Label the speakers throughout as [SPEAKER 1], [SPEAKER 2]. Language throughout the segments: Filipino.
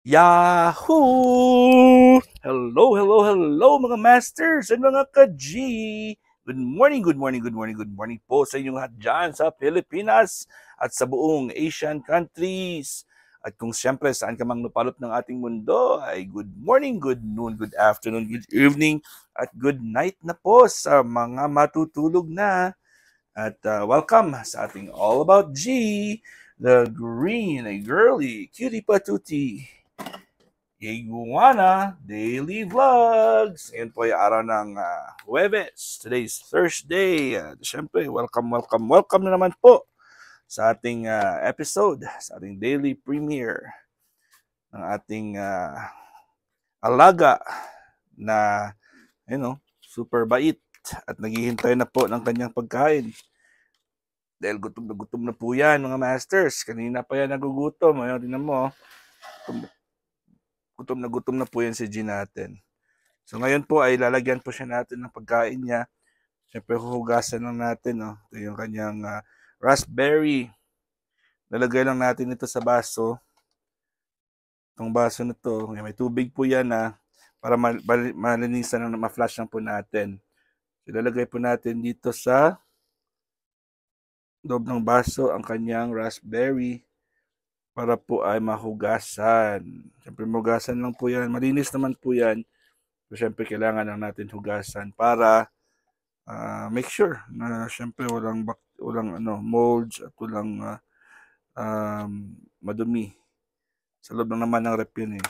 [SPEAKER 1] Yahoo! Hello, hello, hello mga masters and mga ka-G! Good morning, good morning, good morning, good morning po sa inyong lahat dyan sa Pilipinas at sa buong Asian countries. At kung siyempre saan ka mang napalot ng ating mundo ay good morning, good noon, good afternoon, good evening at good night na po sa mga matutulog na. At welcome sa ating All About G, the green, girly, cutie patootie Iguana Daily Vlogs. Ngayon po ay araw ng Huwebes. Today's Thursday. Siyempre, welcome na naman po sa ating episode, sa ating daily premiere ng ating alaga na, super bait at naghihintay na po ng kanyang pagkain. Dahil gutom na po yan, mga masters. Kanina pa yan nagugutom. Ayun, tingnan mo. Gutom na po yan si G natin. So ngayon po ay lalagyan po siya natin ng pagkain niya. Siyempre huhugasan lang natin. No? Ito yung kanyang raspberry. Lalagay lang natin ito sa baso. Itong baso na to, may tubig po yan para malinisan na ma-flash lang po natin. So, lalagay po natin dito sa loob ng baso ang kanyang raspberry para po ay mahugasan. Siyempre mahugasan lang po yan. Malinis naman po yan. So, siyempre kailangan lang natin hugasan para make sure na siyempre walang molds at walang madumi. Sa loob lang naman ng rep yun eh.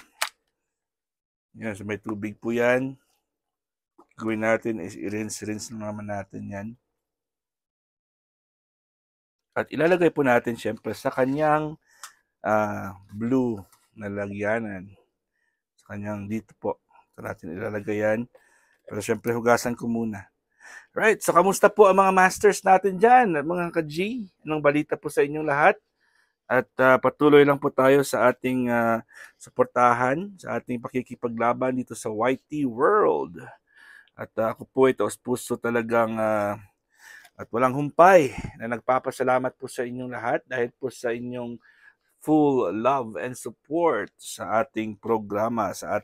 [SPEAKER 1] Yan, so may tubig po yan. Gawin natin is i-rinse lang naman natin yan. At ilalagay po natin siyempre sa kanyang blue na lagyanan. Sa kanyang dito po. So natin ilalagay yan. Pero siyempre hugasan ko muna. Right, so kamusta po ang mga masters natin dyan? Mga ka-G, anong balita po sa inyong lahat? At patuloy lang po tayo sa ating suportahan, sa ating pakikipaglaban dito sa YT World. At ako po ito, puso talagang at walang humpay na nagpapasalamat po sa inyong lahat dahil po sa inyong full love and support sa ating programa, sa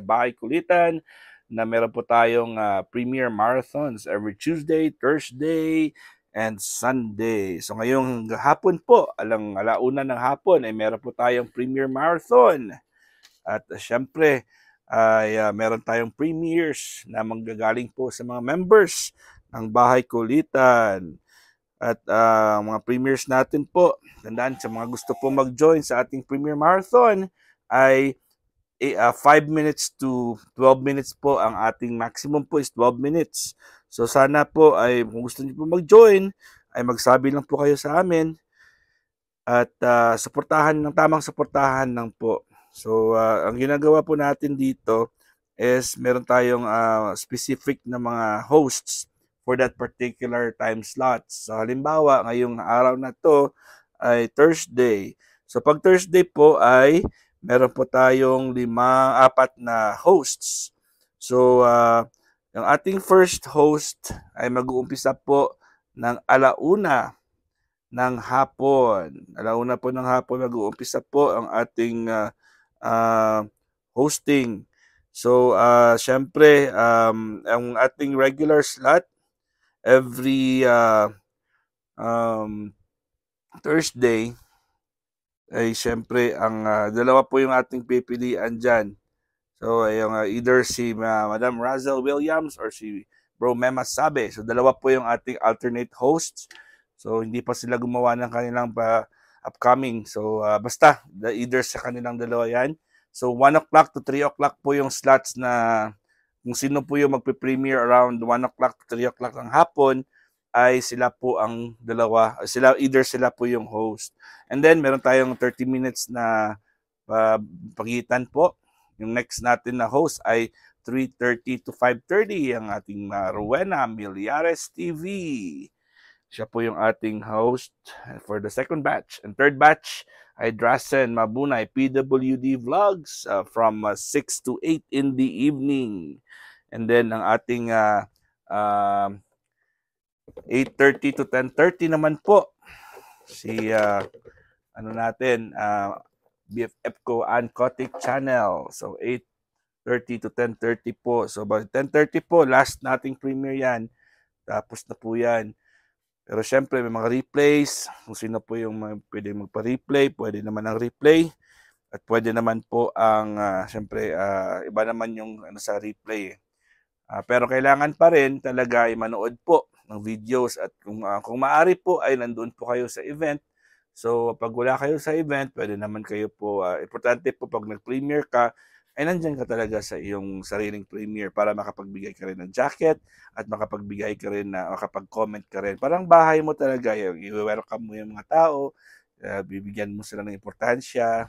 [SPEAKER 1] Bahay Kulitan, na meron po tayong premiere marathons every Tuesday, Thursday, and Sunday. So ngayong hapon po, alauna ng hapon, ay meron po tayong premiere marathon. At syempre, ay meron tayong premieres na manggagaling po sa mga members ng Bahay Kulitan. At mga premieres natin po, tandaan sa mga gusto po mag-join sa ating premiere marathon ay 5 minutes to 12 minutes po. Ang ating maximum po is 12 minutes. So sana po ay kung gusto niyo po mag-join, ay magsabi lang po kayo sa amin at tamang suportahan lang po. So ang ginagawa po natin dito is meron tayong specific na mga hosts for that particular time slot. So halimbawa, ngayong araw na to ay Thursday. So pag Thursday po ay meron po tayong 4 na hosts. So yung ating first host ay mag-uumpisa po ng alauna ng hapon. Alauna po ng hapon mag-uumpisa po ang ating hosting. So syempre ang ating regular slot every Thursday ay syempre ang dalawa po yung ating pipilian dyan. So yung either si Madam Razel Williams or si Bro Mema Sabe. So dalawa po yung ating alternate hosts. So hindi pa sila gumawa ng kanilang upcoming. So basta either sa kanilang dalawa yan. So 1 o'clock to 3 o'clock po yung slots na kung sino po yung magpe-premiere around 1 o'clock to 3 o'clock ng hapon ay sila po ang dalawa. Either sila po yung host. And then meron tayong 30 minutes na pagitan po. Yung next natin na host ay 3:30 to 5:30 ang ating Rowena Millares TV. Siya po yung ating host for the second batch. And third batch ay Drasen Mabunay PWD Vlogs from 6 to 8 in the evening. And then ang ating 8:30 to 10:30 naman po si BFF ko and Kotik channel. So 8:30 to 10:30 po. So by 10:30 po, last nating premiere yan. Tapos na po yan. Pero syempre may mga replays. Kung sino po yung pwede magpa-replay, pwede naman ang replay. At pwede naman po ang, syempre, iba naman yung sa replay. Pero kailangan pa rin talaga ay manood po ng videos at kung maaari po ay nandoon po kayo sa event. So pag wala kayo sa event, pwede naman kayo po, importante po pag nag-premiere ka, ay nandyan ka talaga sa iyong sariling premiere para makapagbigay ka rin ng jacket at makapagbigay ka rin na makapag-comment ka rin. Parang bahay mo talaga, yung i-welcome mo yung mga tao, bibigyan mo sila ng importansya.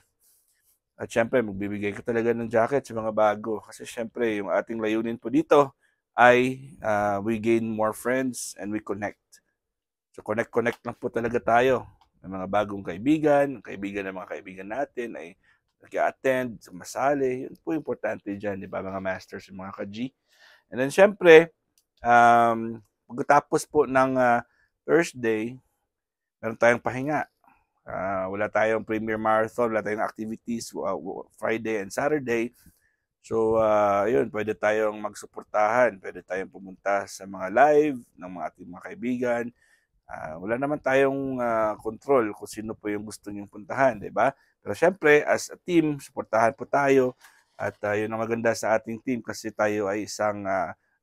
[SPEAKER 1] At syempre, magbibigay ka talaga ng jacket sa mga bago. Kasi syempre, yung ating layunin po dito ay we gain more friends and we connect. So connect lang po talaga tayo. May mga bagong kaibigan ng mga kaibigan natin ay nag-attend, sumasali. Yun po importante dyan, di ba mga masters, yung mga ka-G. And then syempre, pagkatapos po ng Thursday, meron tayong pahinga. Wala tayong premiere marathon, wala tayong activities Friday and Saturday. So, yun, pwede tayong magsuportahan, pwede tayong pumunta sa mga live ng mga ating mga kaibigan. Wala naman tayong control kung sino po yung gusto nyong puntahan, di ba? Pero syempre, as a team, suportahan po tayo. At yun ang maganda sa ating team kasi tayo ay isang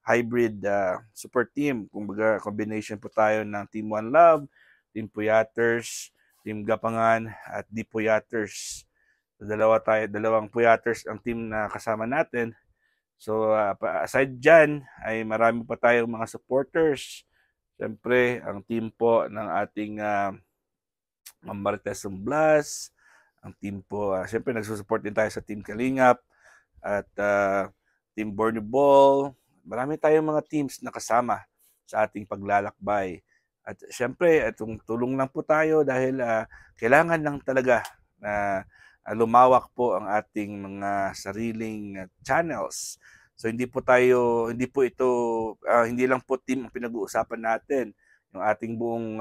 [SPEAKER 1] hybrid super team. Kumbaga, combination po tayo ng Team One Love, Team Puyaters, Team Gapangan, at Di Puyaters. So, dalawang Puyaters ang team na kasama natin. So, aside dyan, ay marami pa tayong mga supporters. Siyempre, ang team po ng ating Marites Blas, ang team po, siyempre nagsusupport din tayo sa Team Kalingap at Team Borneo Ball. Marami tayong mga teams na kasama sa ating paglalakbay. At siyempre, itong tulong lang po tayo dahil kailangan lang talaga na lumawak po ang ating mga sariling channels. So hindi po ito, hindi lang po team ang pinag-uusapan natin. Yung ating buong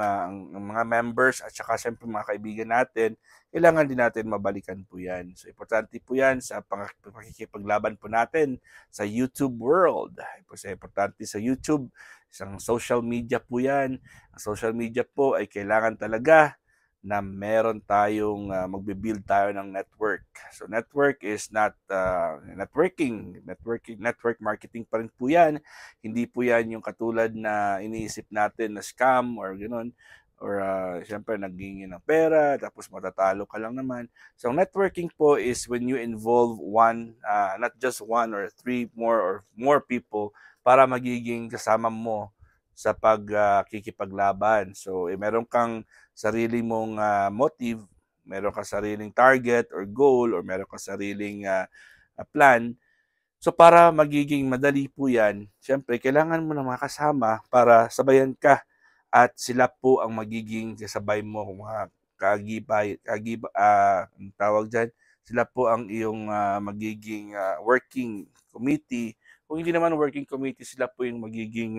[SPEAKER 1] mga members at saka siyempre mga kaibigan natin, kailangan din natin mabalikan po yan. So importante po yan sa pakikipaglaban po natin sa YouTube world. Kasi importante sa YouTube, isang social media po yan. Ang social media po ay kailangan talaga na meron tayong magbe-build tayo ng network. So network is not network marketing pa rin po yan. Hindi po yan yung katulad na iniisip natin na scam or gano'n. Or syempre naggingi ng pera tapos matatalo ka lang naman. So networking po is when you involve not just one or three or more people para magiging kasama mo sa pagkikipaglaban. So meron kang sarili mong motive, meron kang sariling target or goal, or meron kang sariling plan. So para magiging madali po yan, syempre kailangan mo ng mga kasama para sabayan ka at sila po ang magiging kasabay mo, mga tawag dyan, sila po ang iyong magiging working committee. Kung hindi naman working committee, sila po yung magiging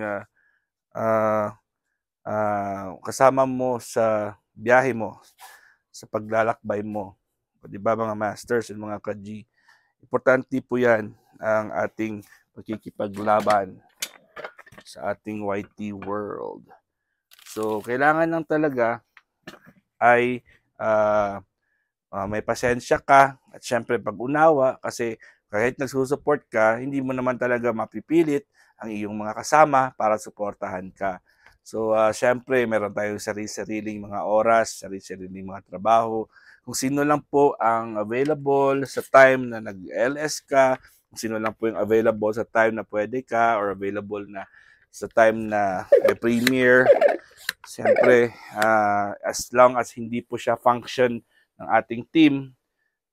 [SPEAKER 1] kasama mo sa biyahe mo, sa paglalakbay mo. O, di ba mga masters and mga ka-G? Importante po yan ang ating pagkikipaglaban sa ating YT world. So, kailangan lang talaga ay may pasensya ka at syempre pag-unawa kasi kahit nagsusupport ka, hindi mo naman talaga mapipilit ang iyong mga kasama para suportahan ka. So, syempre, meron tayong sarili-sariling mga oras, sarili-sariling mga trabaho. Kung sino lang po ang available sa time na nag-LS ka, kung sino lang po yung available sa time na pwede ka, or available na sa time na may premiere. Siyempre, as long as hindi po siya function ng ating team,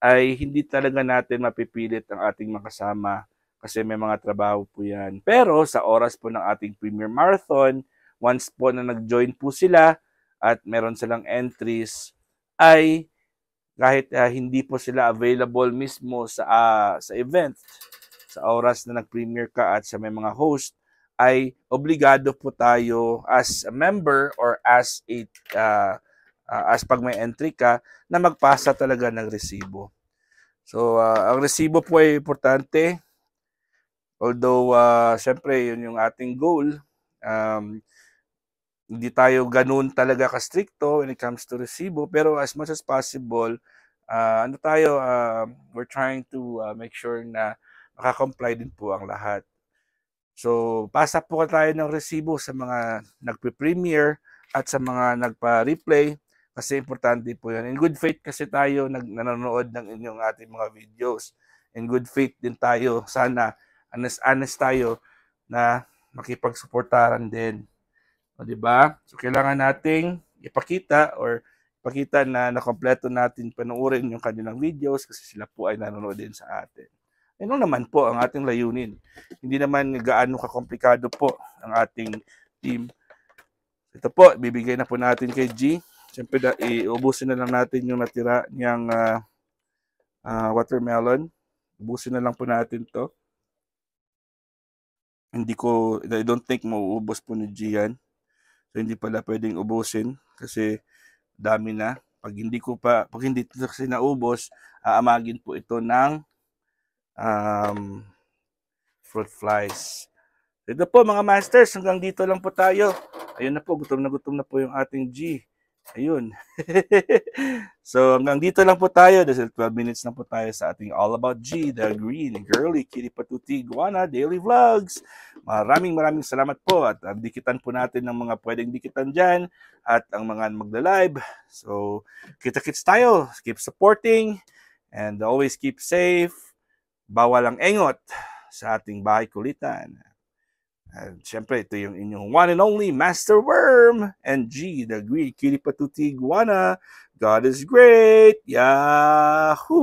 [SPEAKER 1] ay hindi talaga natin mapipilit ang ating makasama kasi may mga trabaho po yan. Pero sa oras po ng ating premiere marathon, once po na nag-join po sila at meron silang entries, ay kahit hindi po sila available mismo sa event, sa oras na nag-premiere ka at sa may mga host, ay obligado po tayo as a member or as pag may entry ka na magpasa talaga ng resibo. So, ang resibo po ay importante. Although, syempre, yun yung ating goal. Hindi tayo ganun talaga ka-stricto when it comes to resibo. Pero as much as possible, we're trying to make sure na makakomply din po ang lahat. So, pasa po tayo ng resibo sa mga nagpe-premiere at sa mga nagpa-replay kasi importante po yan. In good faith kasi tayo nanonood ng inyong ating mga videos. In good faith din tayo. Sana, honest tayo na makipagsuportaran din. O, di ba? So, kailangan nating ipakita na nakompleto natin panuorin yung kanilang videos kasi sila po ay nanonood din sa atin. Ano naman po ang ating layunin. Hindi naman gaano kakomplikado po ang ating team. Ito po, bibigay na po natin kay G. Siyempre, iubusin na lang natin yung natira niyang watermelon. Ubusin na lang po natin to. I don't think mauubos po ni G yan. So, hindi pala pwedeng ubusin kasi dami na. Pag hindi ito kasi naubos, aamagin po ito ng fruit flies. Ito po mga masters, hanggang dito lang po tayo. Ayun na po, gutom na po yung ating G. Ayun. So hanggang dito lang po tayo. Dahil 12 minutes na po tayo sa ating All About G, the Green Girly Kitty Patuti Iguana Daily Vlogs. Maraming salamat po at dikitan po natin ng mga pwedeng dikitan dyan at ang mga magla-live. So kita-kits tayo. Keep supporting and always keep safe. Bawal ang engot sa ating bahay kulitan. At syempre, ito yung inyong one and only Master Worm and G, the Green Kitty Patuti Iguana. God is great! Yahoo!